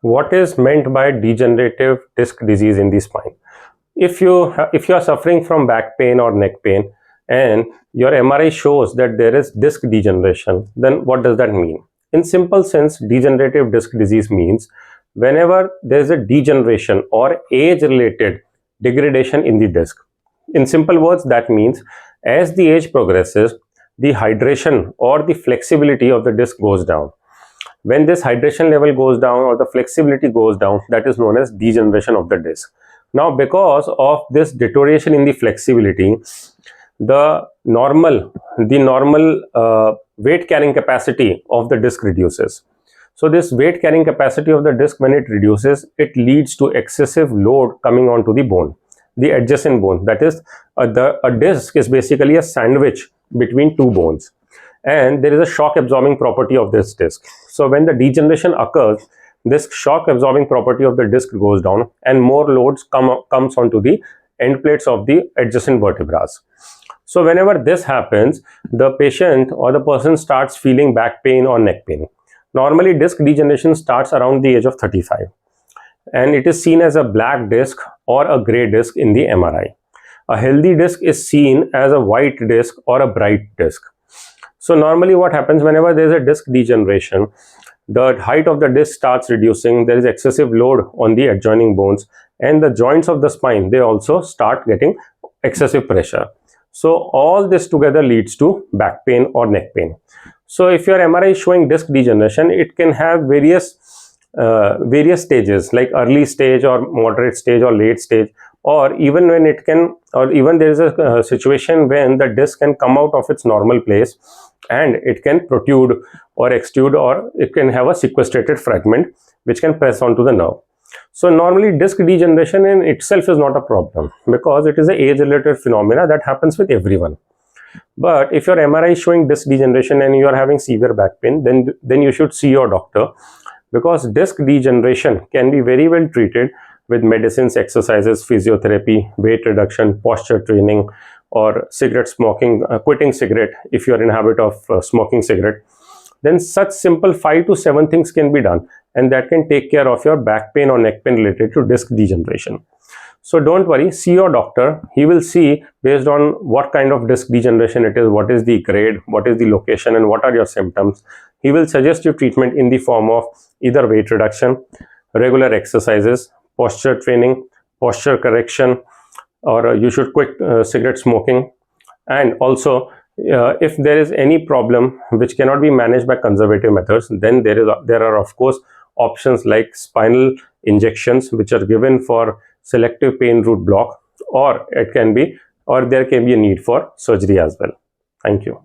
what is meant by degenerative disc disease in the spine? If you are suffering from back pain or neck pain and your MRI shows that there is disc degeneration, then what does that mean? In simple sense, degenerative disc disease means whenever there is a degeneration or age-related degradation in the disc. In simple words, that means as the age progresses, the hydration or the flexibility of the disc goes down. When this hydration level goes down or the flexibility goes down, that is known as degeneration of the disc. Now, because of this deterioration in the flexibility, the normal weight carrying capacity of the disc reduces. So this weight carrying capacity of the disc, when it reduces, it leads to excessive load coming onto the bone, the adjacent bone. That is, a disc is basically a sandwich between two bones, and there is a shock absorbing property of this disc. So when the degeneration occurs, this shock absorbing property of the disc goes down and more loads comes onto the end plates of the adjacent vertebrae. So whenever this happens, the patient or the person starts feeling back pain or neck pain. Normally, disc degeneration starts around the age of 35, and it is seen as a black disc or a gray disc in the MRI. A healthy disc is seen as a white disc or a bright disc. So normally what happens whenever there is a disc degeneration, the height of the disc starts reducing, there is excessive load on the adjoining bones, and the joints of the spine, they also start getting excessive pressure. So all this together leads to back pain or neck pain. So if your MRI is showing disc degeneration, it can have various stages, like early stage or moderate stage or late stage, or even when it can, or even there is a situation when the disc can come out of its normal place and it can protrude or extrude, or it can have a sequestrated fragment which can press onto the nerve. So normally disc degeneration in itself is not a problem because it is an age-related phenomena that happens with everyone. But if your MRI is showing disc degeneration and you are having severe back pain, then you should see your doctor, because disc degeneration can be very well treated with medicines, exercises, physiotherapy, weight reduction, posture training, or cigarette smoking, quitting cigarette if you are in habit of smoking cigarette. Then such simple 5 to 7 things can be done, and that can take care of your back pain or neck pain related to disc degeneration. So don't worry, see your doctor. He will see based on what kind of disc degeneration it is, what is the grade, what is the location, and what are your symptoms. He will suggest you treatment in the form of either weight reduction, regular exercises, posture training, posture correction, or you should quit cigarette smoking. And also, if there is any problem which cannot be managed by conservative methods, then there are of course options like spinal injections, which are given for selective pain root block, or there can be a need for surgery as well. Thank you.